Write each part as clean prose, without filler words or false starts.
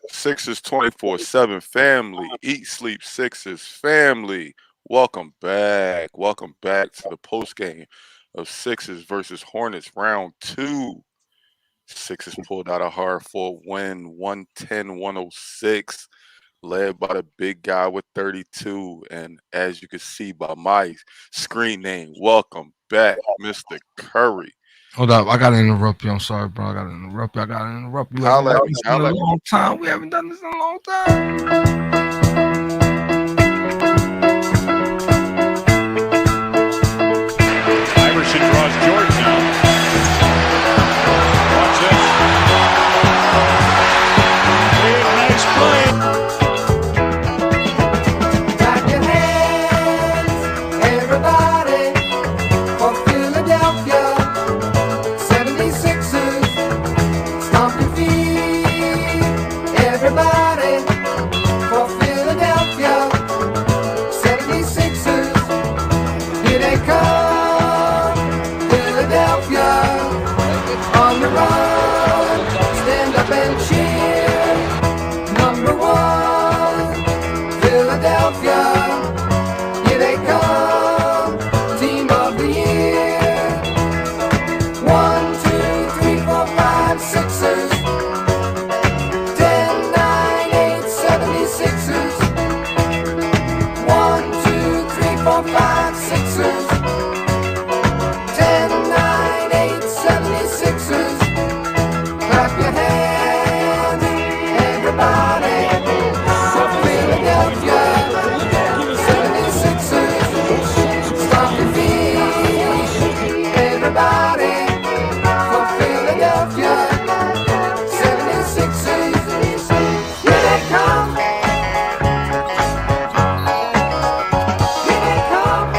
Sixers 24/7 family. Eat, sleep, Sixers family. Welcome back. Welcome back to the post game of Sixers versus Hornets round two. Sixers pulled out a hard fought win, 110-106, led by the big guy with 32. And as you can see by my screen name, welcome back, Mr. Curry. Hold up, I gotta interrupt you. I'm sorry, bro. I gotta interrupt you. I gotta interrupt you. We haven't Holla at done me. this in a Holla at me. long time. We haven't done this in a long time. Iverson draws Jordan out. Watch this. Big, nice play. Clap your hands, everybody, for Philadelphia 76ers. Stomp your feet, everybody, for Philadelphia 76ers. Here they come, Philadelphia, on the run. Stand up and cheer. Number one, Philadelphia, here they come, team of the year. 1, 2, 3, 4, 5, Sixers. 10, 9, 8, 76ers. 1, 2, 3, 4, 5, Sixers. 10, 9, 8, 76ers. Clap your hands, everybody, for Philadelphia 76ers. Stomp your feet, everybody, for Philadelphia 76ers. Here they come. Here they come.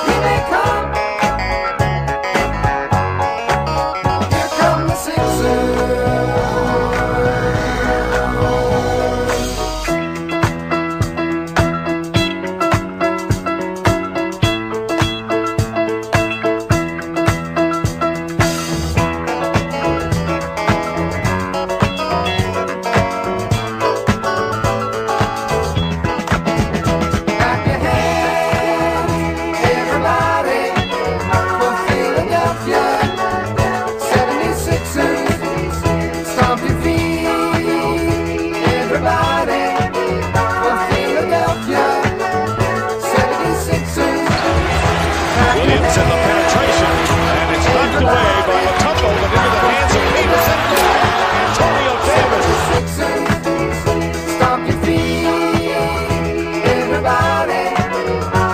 Here they come. Here come the Sixers. Clap your hands, everybody, for Philadelphia 76ers. Stomp your feet, everybody, for Philadelphia 76ers. Clap your Williams in the penetration, and it's knocked away by a tumble, but into the hands of Peterson. Antonio Davis. Sixers. Stomp your feet, everybody,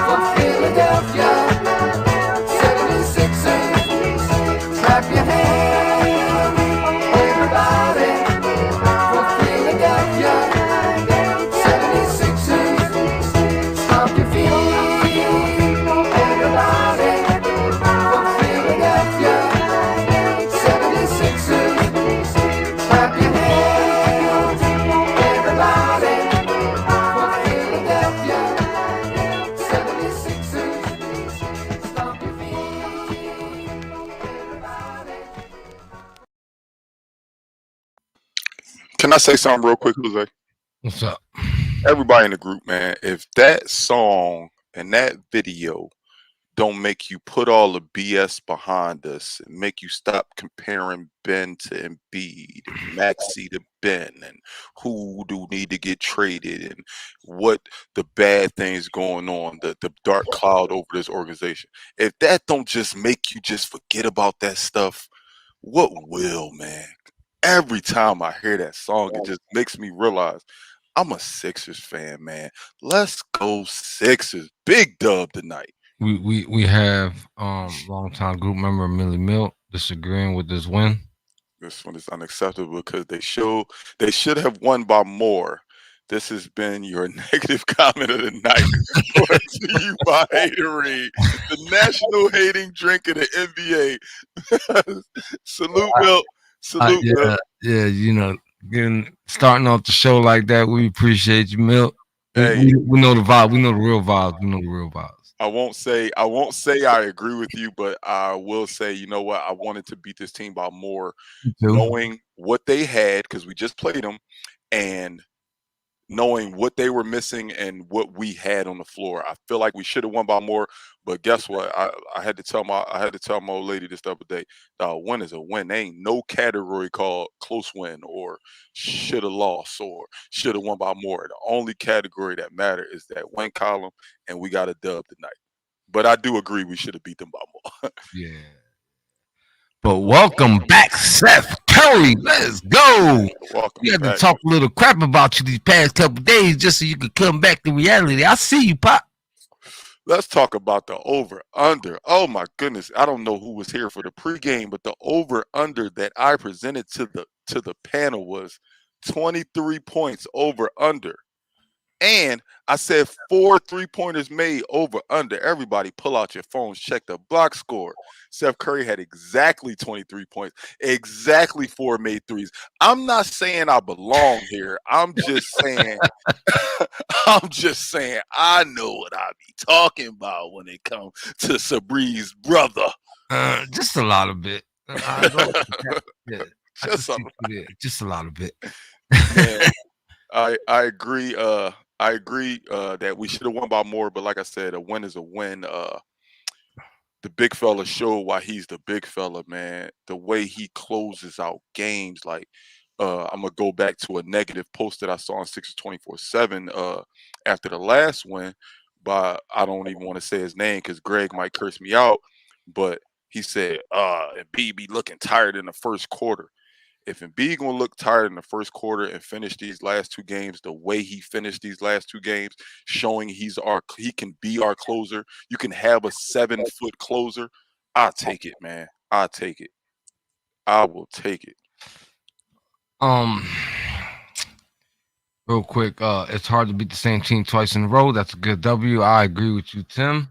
for Philadelphia 76ers. Clap your hands, everybody, for Philadelphia 76ers. Stomp your feet, everybody, for Philadelphia 76ers. Clap your hands, everybody, for Philadelphia 76ers. Stomp your feet, everybody. Can I say something real quick, Jose? What's up? Everybody in the group, man, if that song and that video don't make you put all the BS behind us and make you stop comparing Ben to Embiid, and Maxey to Ben, and who do need to get traded, and what the bad things going on, the dark cloud over this organization. If that don't just make you just forget about that stuff, what will, man? Every time I hear that song, it just makes me realize I'm a Sixers fan, man. Let's go Sixers. Big dub tonight. We have longtime group member Millie Milt disagreeing with this win. This one is unacceptable because they should have won by more. This has been your negative comment of the night. Brought to you by Haterade, the national hating drink of the NBA. Salute, Milt. Salute, Milt. Yeah, you know, starting off the show like that, we appreciate you, Milt. Hey. We know the vibe. We know the real vibes. We know the real vibes. I won't say I agree with you, but I will say, you know what? I wanted to beat this team by more, Me too. knowing what they had because we just played them, and knowing what they were missing and what we had on the floor. I feel like we should have won by more, but guess what? I had to tell my old lady this the other day. A win is a win. There ain't no category called close win or should have lost or should have won by more. The only category that matter is that win column, and we got a dub tonight. But I do agree we should have beat them by more. Yeah. But welcome back, Seth Curry. Let's go. Welcome We had to back. talk a little crap about you these past couple days just so you could come back to reality. I see you, Pop. Let's talk about the over under. Oh my goodness. I don't know who was here for the pregame, but the over under that I presented to the panel was 23 points over under. And I said 4 3-pointers made over under. Everybody pull out your phones, check the box score. Steph Curry had exactly 23 points, exactly 4 made threes. I'm not saying I belong here. I'm just saying I know what I be talking about when it comes to Sabri's brother. Just a lot of bit. I don't- yeah, I Just can see through there. Just a lot of bit. Man, I agree. I agree that we should have won by more, but like I said, a win is a win. The big fella showed why he's the big fella, man. The way he closes out games, like I'm gonna go back to a negative post that I saw on 624/7 after the last win, but I don't even want to say his name because Greg might curse me out. But he said, "B be looking tired in the first quarter." If Embiid gonna look tired in the first quarter and finish these last two games the way he finished these last two games, showing he can be our closer. You can have a 7-foot closer. I'll take it, man. I'll take it. I will take it. Real quick, it's hard to beat the same team twice in a row. That's a good W. I agree with you, Tim.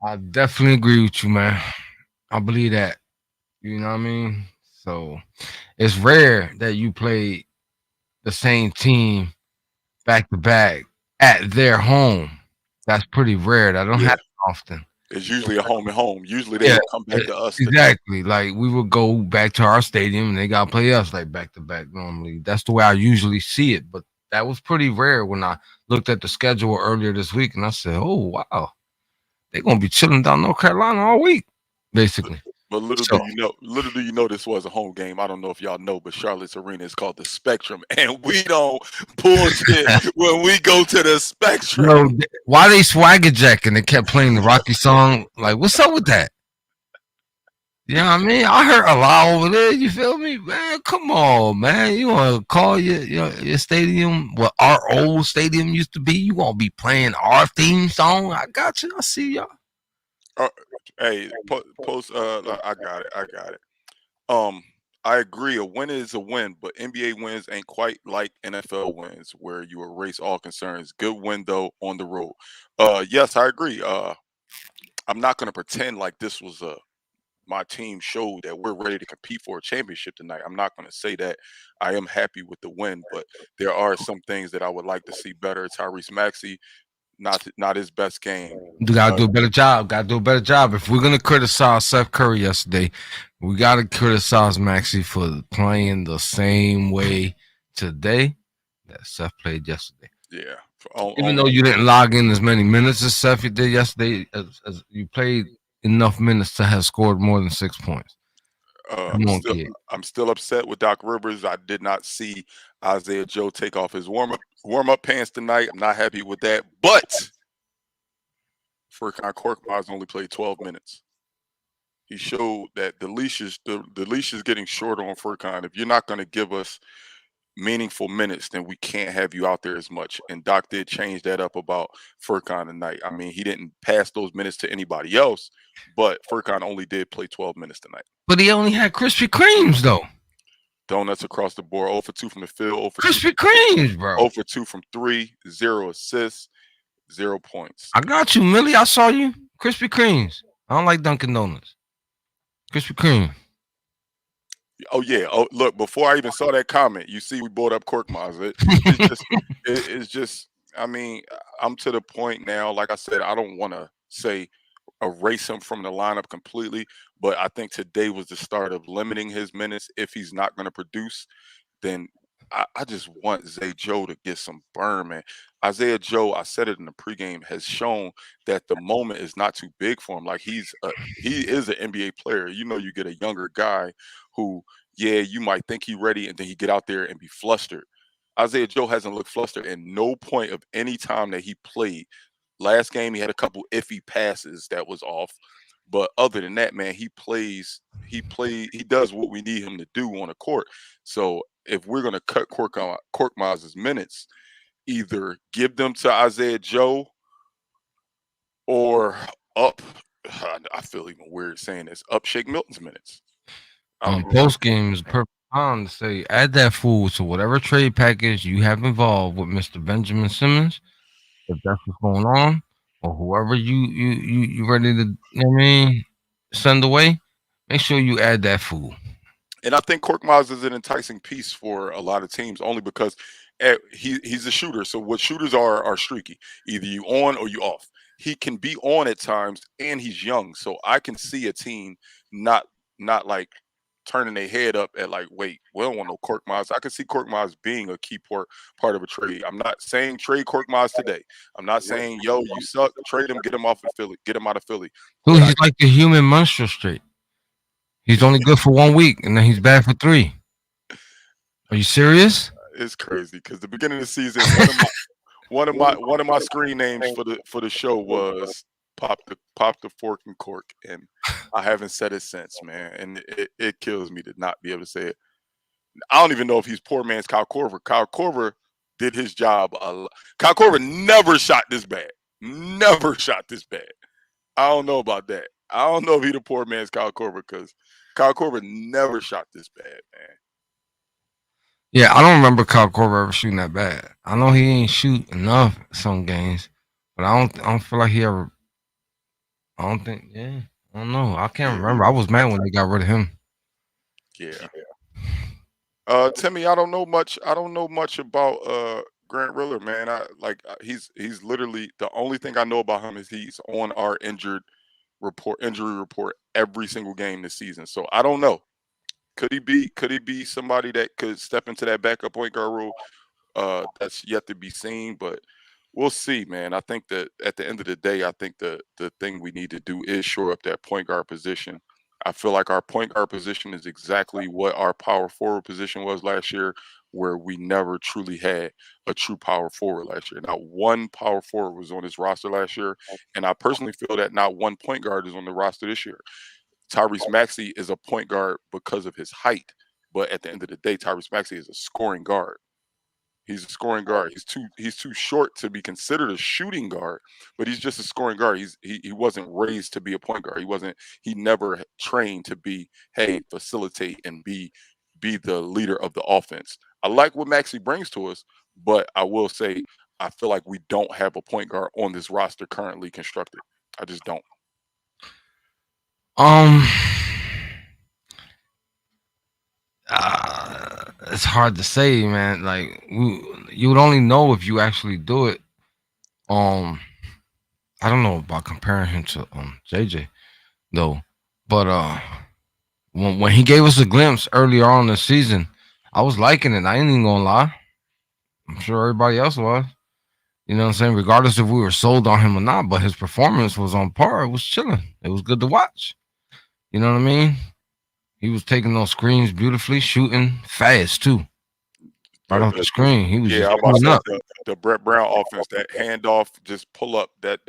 I definitely agree with you, man. I believe that. You know what I mean? So it's rare that you play the same team back to back at their home. That's pretty rare. That don't Yeah. happen often. It's usually a home and home. Usually they Yeah, will come back to us. Exactly. Like we would go back to our stadium and they gotta play us like back to back normally. That's the way I usually see it. But that was pretty rare when I looked at the schedule earlier this week and I said, oh wow, they're gonna be chilling down North Carolina all week, basically. But little do you know this was a home game. I don't know if y'all know, but Charlotte's Arena is called the Spectrum, and we don't bullshit when we go to the Spectrum. Yo, why they swagger jacking? They kept playing the Rocky song. Like, what's up with that? You know what I mean? I heard a lot over there. You feel me, man? Come on, man. You want to call your stadium what our old stadium used to be? You want to be playing our theme song? I got you. I see y'all. Hey, post. I got it. I agree. A win is a win, but NBA wins ain't quite like NFL wins, where you erase all concerns. Good win though on the road. Yes, I agree. I'm not gonna pretend like this was my team showed that we're ready to compete for a championship tonight. I'm not going to say that. I am happy with the win, but there are some things that I would like to see better. Tyrese Maxey, not his best game. You gotta do a better job. Gotta do a better job. If we're gonna criticize Seth Curry yesterday, we gotta criticize Maxey for playing the same way today that Seth played yesterday. Yeah. Even though you didn't log in as many minutes as Seth did yesterday, as you played enough minutes to have scored more than 6 points. I'm still upset with Doc Rivers. I did not see Isaiah Joe take off his warm-up pants tonight. I'm not happy with that. But Furkan Korkmaz only played 12 minutes. He showed that the leash is getting shorter on Furkan. If you're not going to give us meaningful minutes, then we can't have you out there as much. And Doc did change that up about Furkan tonight. I mean, he didn't pass those minutes to anybody else, but Furkan only did play 12 minutes tonight. But he only had Krispy Kremes, though. Donuts across the board. 0 for 2 from the field. 0 for Krispy Kremes, bro. 0 for 2 from 3. 0 assists. 0 points. I got you, Millie. I saw you. Krispy Kremes. I don't like Dunkin' Donuts. Krispy Kreme. Oh yeah. Oh look. Before I even saw that comment, you see we brought up Korkmaz. It's just. I mean, I'm to the point now. Like I said, I don't want to say erase him from the lineup completely, but I think today was the start of limiting his minutes if he's not going to produce. Then I just want Zay Joe to get some burn, man. Isaiah Joe, I said it in the pregame, has shown that the moment is not too big for him. Like he is an NBA player. You know, you get a younger guy who, yeah, you might think he ready, and then he get out there and be flustered. Isaiah Joe hasn't looked flustered at no point of any time that he played. Last game, he had a couple iffy passes that was off, but other than that, man, he does what we need him to do on the court. So if we're gonna cut Korkmaz's minutes, either give them to Isaiah Joe or up. I feel even weird saying this. Up Shake Milton's minutes. I don't know. Post game is perfect time to say add that fool to whatever trade package you have involved with Mr. Benjamin Simmons, if that's what's going on, or whoever you ready to, you know what I mean, send away. Make sure you add that fool. And I think Korkmaz is an enticing piece for a lot of teams only because he's a shooter. So what shooters are streaky. Either you on or you off. He can be on at times, and he's young. So I can see a team not not like turning their head up at like, wait, we don't want no Korkmaz. I can see Korkmaz being a key part of a trade. I'm not saying trade Korkmaz today. I'm not saying, yo, you suck, trade him, get him off of Philly, get him out of Philly. Dude, But he's like the human monster straight. He's only good for 1 week, and then he's bad for 3. Are you serious? it's crazy because the beginning of the season, one of my screen names for the show was pop the fork and cork, and I haven't said it since, man. And it kills me to not be able to say it. I don't even know if he's poor man's Kyle Korver. Kyle Korver did his job a lot. Kyle Korver never shot this bad. Never shot this bad. I don't know about that. I don't know if he the poor man's Kyle Korver because Kyle Korver never shot this bad, man. Yeah, I don't remember Kyle Korver ever shooting that bad. I know he ain't shoot enough some games, but I don't feel like he ever. I don't think. Yeah, I don't know. I can't Yeah, remember. I was mad when they got rid of him. yeah. Timmy, I don't know much about Grant Riller, man. He's literally the only thing I know about him is he's on our injury report every single game this season. So I don't know. Could he be somebody that could step into that backup point guard role? That's yet to be seen, but we'll see, man. I think that at the end of the day, I think the thing we need to do is shore up that point guard position. I feel like our point guard position is exactly what our power forward position was last year, where we never truly had a true power forward last year. Not one power forward was on this roster last year, and I personally feel that not one point guard is on the roster this year. Tyrese Maxey is a point guard because of his height, but at the end of the day, Tyrese Maxey is a scoring guard. He's a scoring guard. He's too short to be considered a shooting guard, but he's just a scoring guard. He wasn't raised to be a point guard. He never trained to be, hey, facilitate and be the leader of the offense. I like what Maxi brings to us, but I will say I feel like we don't have a point guard on this roster currently constructed. I just don't. Um, it's hard to say, man. Like you would only know if you actually do it. Um, I don't know about comparing him to JJ though, but when he gave us a glimpse earlier on in the season, I was liking it. I ain't even gonna lie. I'm sure everybody else was. You know what I'm saying? Regardless if we were sold on him or not, but his performance was on par. It was chilling. It was good to watch. You know what I mean? He was taking those screens beautifully, shooting fast too. Right off the screen, he was Yeah, just I'm about to pulling say up. the Brett Brown offense, that handoff, just pull up, that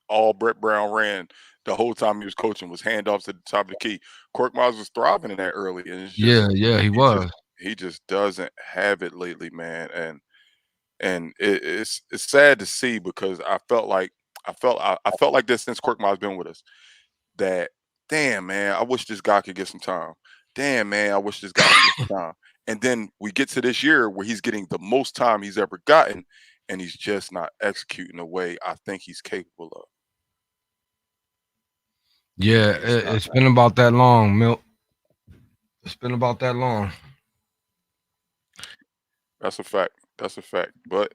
all Brett Brown ran the whole time he was coaching was handoffs at the top of the key. Korkmaz was thriving in that early, and it's just Yeah, he was. he just doesn't have it lately, man. And it's sad to see because I felt like this since Korkmaz's been with us. That damn man, I wish this guy could get some time. Damn man, I wish this guy could get some time. And then we get to this year where he's getting the most time he's ever gotten, and he's just not executing the way I think he's capable of. Yeah, it's been about that long, Milt. It's been about that long. That's a fact. That's a fact. But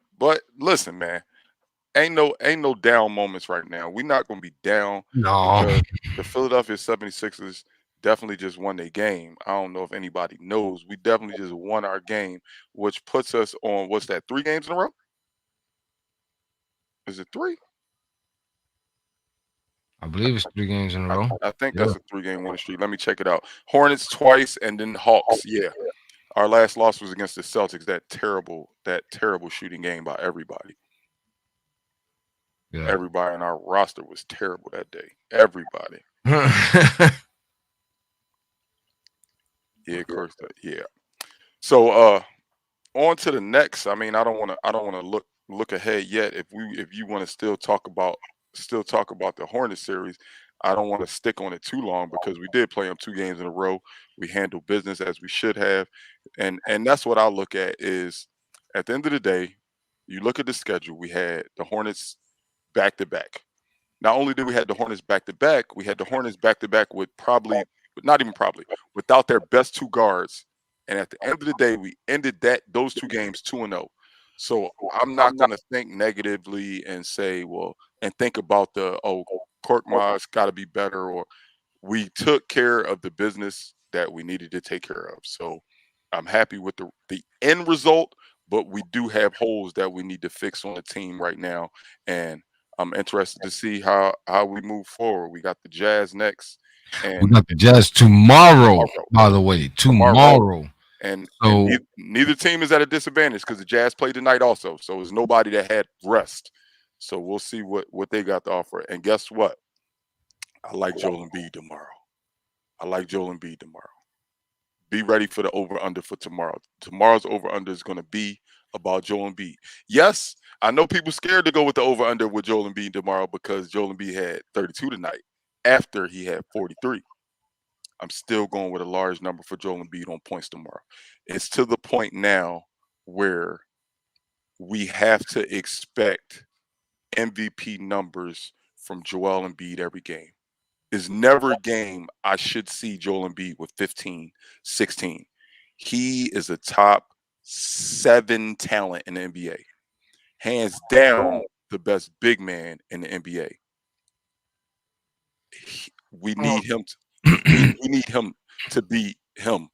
listen, man, ain't no down moments right now. We're not gonna be down No, because the Philadelphia 76ers definitely just won their game. I don't know if anybody knows. We definitely just won our game, which puts us on what's that, 3 games in a row? Is it three? I believe it's 3 games in a I, row. I think Yeah. that's a 3 game winning streak. Let me check it out. Hornets twice and then Hawks. Yeah. Our last loss was against the Celtics. That terrible shooting game by everybody. Yeah. Everybody on our roster was terrible that day. Everybody. Yeah, of course. Yeah. So on to the next. I mean, I don't want to look ahead yet. If you want to still talk about the Hornet series, I don't want to stick on it too long because we did play them 2 games in a row. We handled business as we should have, and that's what I look at is at the end of the day, you look at the schedule. We had the Hornets back to back. Not only did we had the Hornets back to back, we had the Hornets back to back with probably, not even probably, without their best 2 guards. And at the end of the day, we ended those 2 games 2-0. So I'm not gonna think negatively and say, well, and think about Korkmaz got to be better, or we took care of the business that we needed to take care of. So I'm happy with the end result, but we do have holes that we need to fix on the team right now, and I'm interested to see how we move forward. We got the Jazz next, We and got the Jazz tomorrow, tomorrow, by the way. tomorrow, Tomorrow. and So neither team is at a disadvantage because the Jazz played tonight also. So there's nobody that had rest. So we'll see what they got to offer. And guess what? I like Joel Embiid tomorrow. I like Joel Embiid tomorrow. Be ready for the over under for tomorrow. Tomorrow's over under is going to be about Joel Embiid. Yes, I know people scared to go with the over under with Joel Embiid tomorrow because Joel Embiid had 32 tonight after he had 43. I'm still going with a large number for Joel Embiid on points tomorrow. It's to the point now where we have to expect MVP numbers from Joel Embiid every game. Is never a game I should see Joel Embiid with 15, 16. He is a top 7 talent in the NBA. Hands down the best big man in the NBA. We need him we need him to be him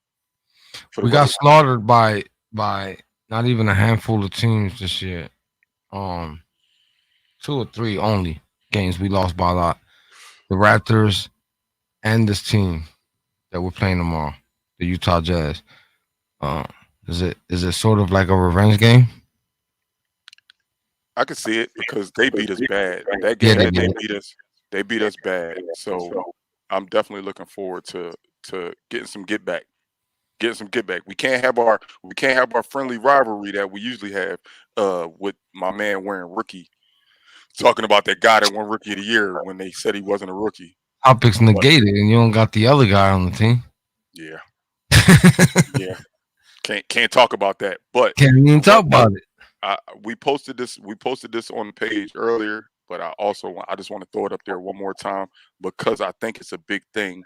for the we got rest. slaughtered by not even a handful of teams this year. 2 or 3 only games we lost by a lot. The Raptors and this team that we're playing tomorrow, the Utah Jazz. Uh, is it sort of like a revenge game? I can see it because they beat us bad. That Yeah, game they that did. they beat us bad. So I'm definitely looking forward to getting some get back. Getting some get back. We can't have our friendly rivalry that we usually have with my man wearing rookie, talking about that guy that won rookie of the year when they said he wasn't a rookie. Topics negated, and you don't got the other guy on the team. Yeah, yeah. Can't talk about that. But Can't even talk about it. we posted this on the page earlier, but I just want to throw it up there one more time because I think it's a big thing.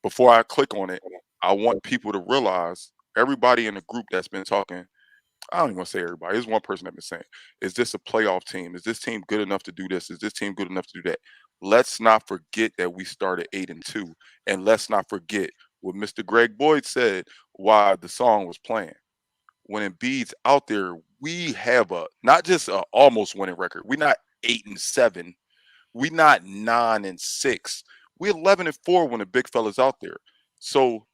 Before I click on it, I want people to realize, everybody in the group that's been talking, I don't even want to say everybody. There's one person that's been saying, is this a playoff team? Is this team good enough to do this? Is this team good enough to do that? Let's not forget that we started 8-2. And let's not forget what Mr. Greg Boyd said while the song was playing. When Embiid's out there, we have not just a almost winning record. We're not 8-7. We're not 9-6. We're 11-4 when the big fella's out there. So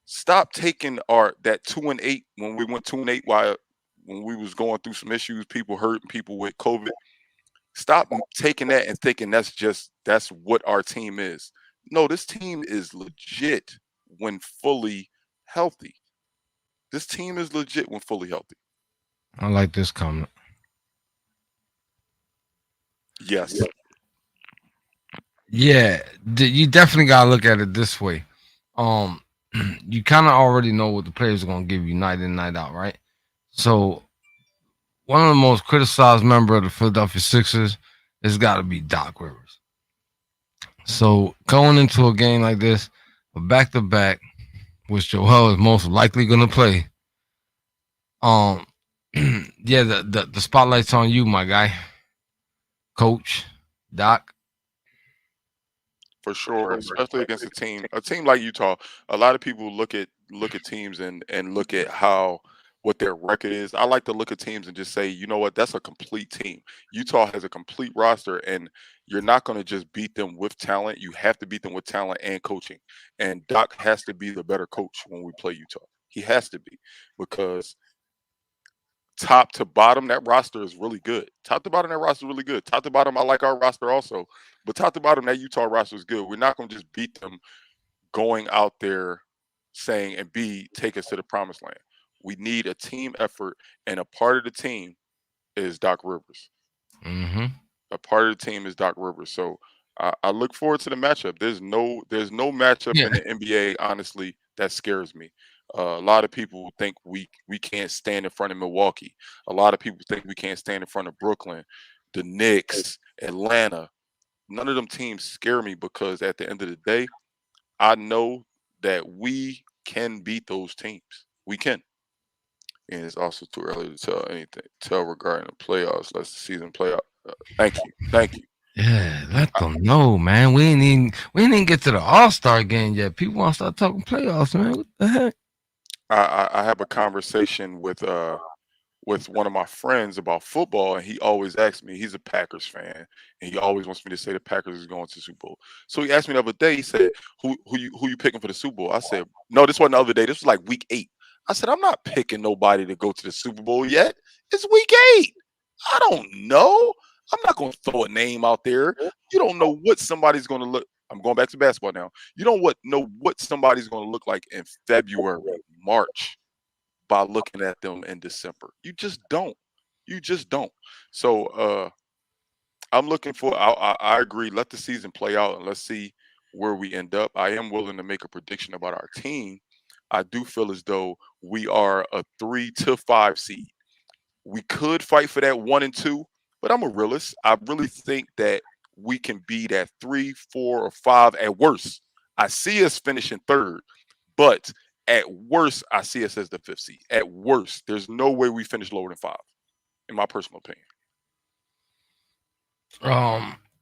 stop taking that 2-8 when we went 2-8 when we was going through some issues, people hurting, people with COVID. Stop taking that and thinking that's what our team is. No, this team is legit when fully healthy. This team is legit when fully healthy. I like this comment. Yes. Yeah, you definitely gotta look at it this way. You kind of already know what the players are gonna give you night in, night out, right? So one of the most criticized member of the Philadelphia Sixers has got to be Doc Rivers. So going into a game like this, a back to back, which Joel is most likely gonna play. Yeah, the spotlight's on you, my guy. coach, Doc. For sure, especially against a team like Utah. A lot of people look at teams and look at how what their record is. I like to look at teams and just say, you know what, that's a complete team. Utah has a complete roster, and you're not going to just beat them with talent. You have to beat them with talent and coaching. And Doc has to be the better coach when we play Utah. He has to be because top to bottom, that roster is really good. Top to bottom, that roster is really good. Top to bottom, I like our roster also. But top to bottom, that Utah roster is good. We're not going to just beat them going out there saying and B, take us to the promised land. We need a team effort, and a part of the team is Doc Rivers. Mm-hmm. A part of the team is Doc Rivers. So I look forward to the matchup. There's no matchup Yeah. in the NBA, honestly, that scares me. A lot of people think we can't stand in front of Milwaukee. A lot of people think we can't stand in front of Brooklyn, the Knicks, Atlanta. None of them teams scare me because at the end of the day, I know that we can beat those teams. We can. And it's also too early to tell regarding the playoffs. Let the season play out. Thank you. Thank you. Yeah, let them know, man. We ain't even get to the All-Star game yet. People want to start talking playoffs, man. What the heck? I have a conversation with one of my friends about football, and he always asks me. He's a Packers fan, and he always wants me to say the Packers is going to the Super Bowl. So he asked me the other day. He said, "Who you picking for the Super Bowl?" I said, "No, this wasn't the other day. This was like week 8." I said, "I'm not picking nobody to go to the Super Bowl yet. It's week 8. I don't know. I'm not going to throw a name out there. You don't know what somebody's going to look." I'm going back to basketball now. You don't know what somebody's going to look like in February, March by looking at them in December. You just don't. You just don't. So I'm looking for. I agree. Let the season play out and let's see where we end up. I am willing to make a prediction about our team. I do feel as though we are a 3 to 5 seed. We could fight for that 1 and 2, but I'm a realist. I really think that we can be that 3, 4, or 5 at worst. I see us finishing third, but at worst, I see us as the 5th seed. At worst, there's no way we finish lower than 5, in my personal opinion.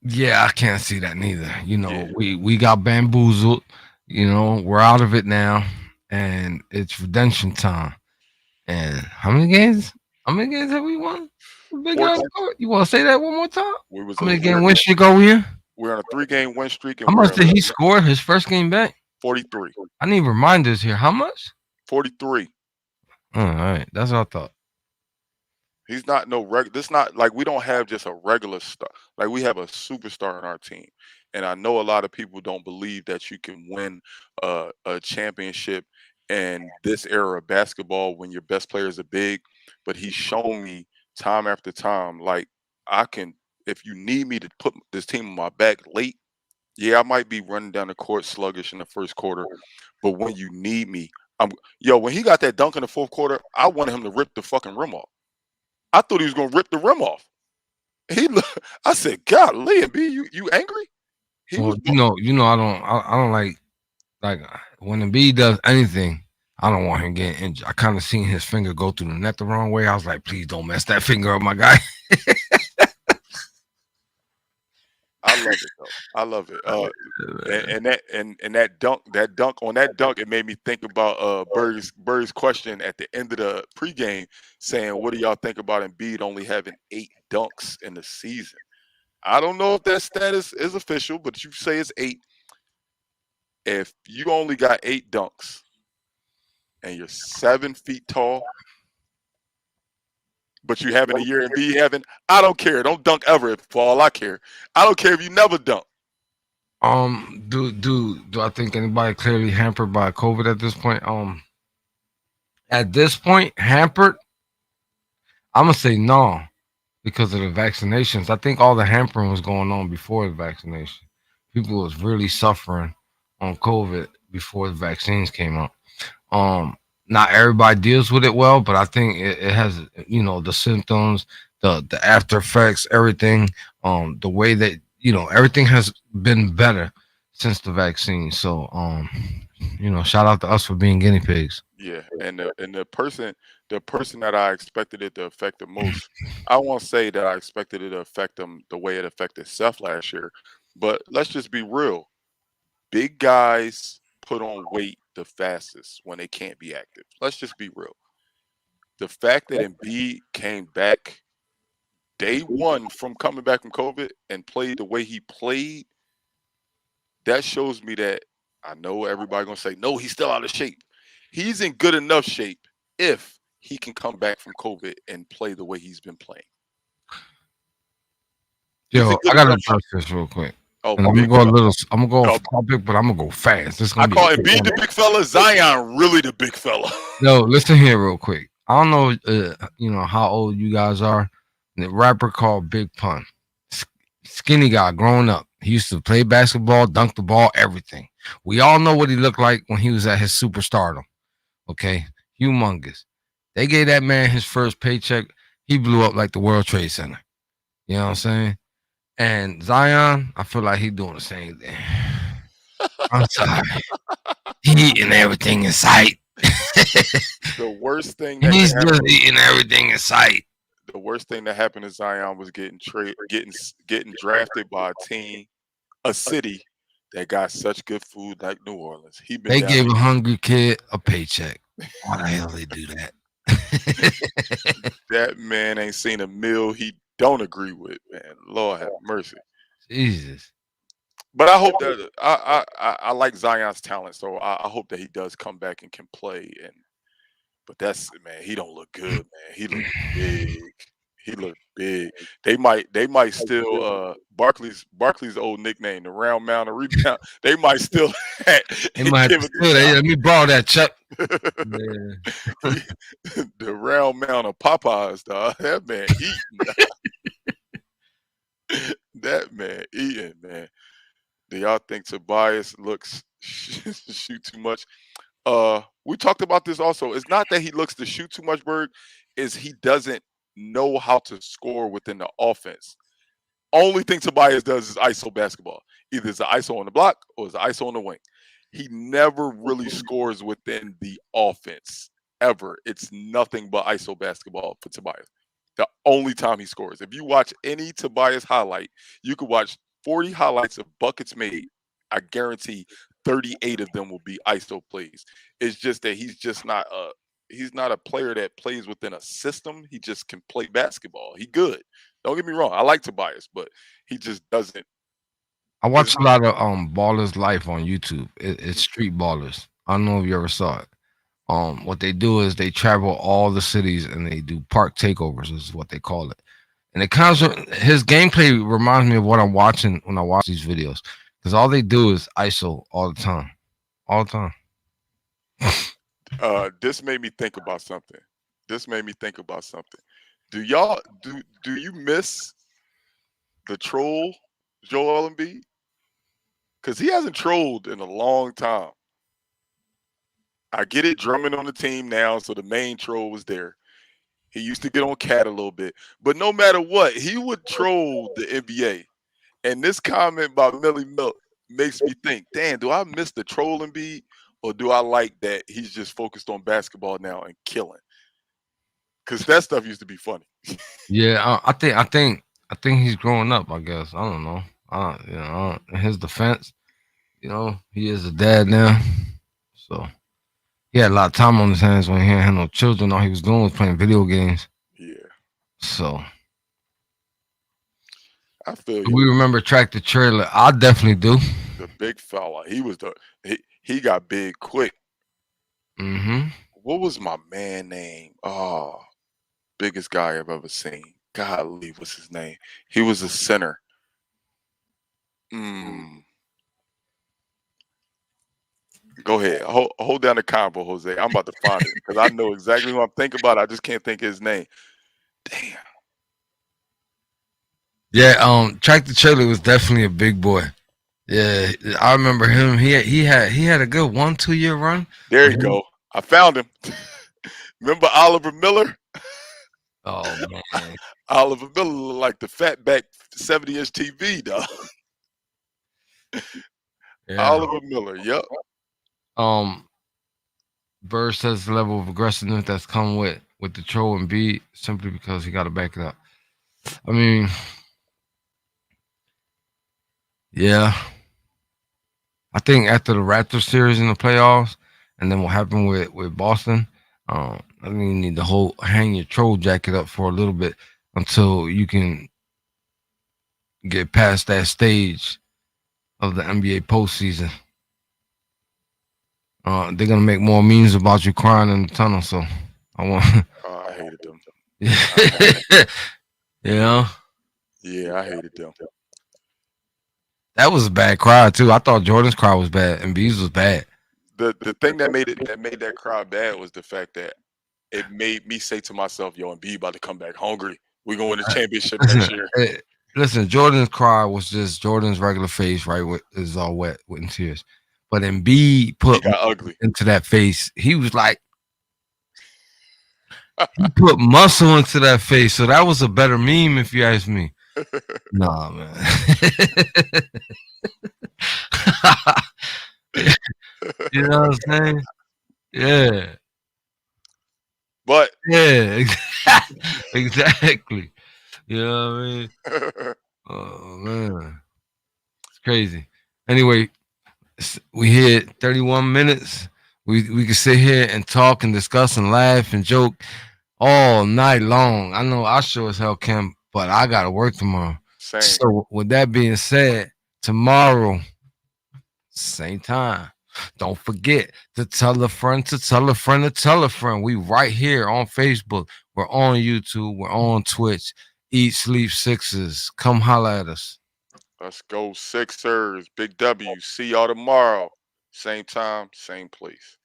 Yeah, I can't see that neither. Yeah. We got bamboozled. We're out of it now, and it's redemption time. And how many games? How many games have we won? Big guy 14. score? You want to say that one more time? We was How a, many we're, game win streak are we in? we're on a 3-game win streak, How and much did he score his first game back? 43. I need reminders here. How much? 43. All right, that's what I thought. He's not no This not like we don't have just a regular star. Like we have a superstar in our team, and I know a lot of people don't believe that you can win a championship in this era of basketball when your best players are big. But he's shown me time after time, like I can. If you need me to put this team on my back late, yeah, I might be running down the court sluggish in the first quarter, but when you need me, when he got that dunk in the fourth quarter, I wanted him to rip the fucking rim off. I thought he was gonna rip the rim off. I said, "Golly, B, you angry?" He Well, was. I don't like when the B does anything. I don't want him getting injured. I kind of seen his finger go through the net the wrong way. I was like, please don't mess that finger up, my guy. I love it though. I love it. And that dunk, it made me think about Birdie's question at the end of the pregame, saying, "What do y'all think about Embiid only having 8 dunks in the season?" I don't know if that status is official, but you say it's 8. If you only got 8 dunks and you're 7 feet tall, but you having a year and B having, I don't care. Don't dunk ever for all I care. I don't care if you never dunk. Do I think anybody clearly hampered by COVID at this point? At this point, hampered. I'm gonna say no because of the vaccinations. I think all the hampering was going on before the vaccination. People was really suffering on COVID before the vaccines came out. Not everybody deals with it well, but I think it has, the symptoms, the after effects, everything, the way that, everything has been better since the vaccine. So, Shout out to us for being guinea pigs. Yeah, and the person that I expected it to affect the most, I won't say that I expected it to affect them the way it affected Seth last year, but let's just be real. Big guys put on weight the fastest when they can't be active. Let's just be real. The fact that Embiid came back day one from coming back from COVID and played the way he played, that shows me that I know everybody gonna say, no, he's still out of shape. He's in good enough shape if he can come back from COVID and play the way he's been playing. He's Yo, in I good gotta enough shape. address this real quick. Oh, And I'm gonna big go a fella. little. I'm gonna go Oh, off topic, but I'm gonna go fast. This is I gonna be. call Embiid the big fella. Zion really the big fella. Yo, listen here real quick. I don't know, how old you guys are. The rapper called Big Pun, skinny guy, growing up. He used to play basketball, dunk the ball, everything. We all know what he looked like when he was at his superstardom. Okay, humongous. They gave that man his first paycheck. He blew up like the World Trade Center. You know what I'm saying? And Zion, I feel like he doing the same thing. I'm sorry. He eating everything in sight. The worst thing that He's could just happen, eating everything in sight. the worst thing that happened to Zion was getting drafted by a city that got such good food like New Orleans. He been They down gave there. a hungry kid a paycheck. Why the hell they do that? That man ain't seen a meal he don't agree with, man. Lord have mercy. Jesus. But I hope that I like Zion's talent, so I hope that he does come back and can play. But that's man, he don't look good, man. He look big. He look big. They might still Barkley's old nickname, the round mound of rebound. They might still They might have give to it steal that. Let me borrow that, Chuck. a Yeah. shot. The round mound of Popeyes, dog. That man eating. That man eating, man. Do y'all think Tobias looks shoot too much? We talked about this also. It's not that he looks to shoot too much, Berg, is he doesn't know how to score within the offense. Only thing Tobias does is ISO basketball. Either it's an ISO on the block or it's an ISO on the wing. He never really scores within the offense ever. It's nothing but ISO basketball for Tobias. The only time he scores. If you watch any Tobias highlight, you could watch 40 highlights of buckets made. I guarantee 38 of them will be ISO plays. It's just that he's not a player that plays within a system. He just can play basketball. He good. Don't get me wrong. I like Tobias, but he just doesn't. I It's watch a lot of Ballers Life on YouTube. It's Street Ballers. I don't know if you ever saw it. What they do is they travel all the cities and they do park takeovers, is what they call it. And it kind of his gameplay reminds me of what I'm watching when I watch these videos, because all they do is ISO all the time, all the time. This made me think about something. Do y'all do you miss the troll Joel Embiid? Because he hasn't trolled in a long time. I get it, Drummond on the team now, so the main troll was there. He used to get on Cat a little bit, but no matter what, he would troll the NBA. And this comment by Millie Milk makes me think, damn, do I miss the troll Embiid, or do I like that he's just focused on basketball now and killing? Because that stuff used to be funny. Yeah, I think he's growing up. I guess I don't know. In his defense, he is a dad now, so he had a lot of time on his hands when he didn't have no children. All he was doing was playing video games. Yeah, So I feel do you. we remember Track the Trailer? I definitely do. The big fella. He got big quick. Mm-hmm. What was my man name? Oh, biggest guy I've ever seen. Golly, what's his name? He was a center. Go ahead. Hold down the combo, Jose. I'm about to find it because I know exactly who I'm thinking about. I just can't think of his name. Damn. Yeah, Track the Trailer was definitely a big boy. Yeah, I remember him. He had a good 1-2 year run. There you go. I found him. Remember Oliver Miller? Oh man, Oliver Miller looked like the fatback 70-inch TV, dog. yeah. Oliver Miller. Yep. Um, Bird says the level of aggressiveness that's come with the troll and B simply because he got to back it up. I mean, yeah, I think after the Raptors series in the playoffs, and then what happened with Boston, I think you need to hang your troll jacket up for a little bit until you can get past that stage of the NBA postseason. They're gonna make more memes about you crying in the tunnel, so I want. I hated them. You know, Yeah, I hated them. that was a bad cry too. I thought Jordan's cry was bad and B's was bad. The thing that made that crowd bad was the fact that it made me say to myself, "Yo, Embiid about to come back hungry. We're gonna win the championship next year." Listen, Jordan's cry was just Jordan's regular face, right? Is all wet with tears. But Embiid He put got ugly. into that face. He was like, he put muscle into that face. So that was a better meme, if you ask me. Nah, man. You know what I'm saying? Yeah. But Yeah. Exactly. You know what I mean? Oh man. It's crazy. Anyway, we hit 31 minutes. We can sit here and talk and discuss and laugh and joke all night long. I know I sure as hell can, but I gotta work tomorrow. same. So with that being said, tomorrow, same time. Don't forget to tell a friend to tell a friend to tell a friend. We right here on Facebook. We're on YouTube. We're on Twitch. Eat, sleep, Sixers. Come holla at us. Let's go Sixers. Big W. See y'all tomorrow. Same time, same place.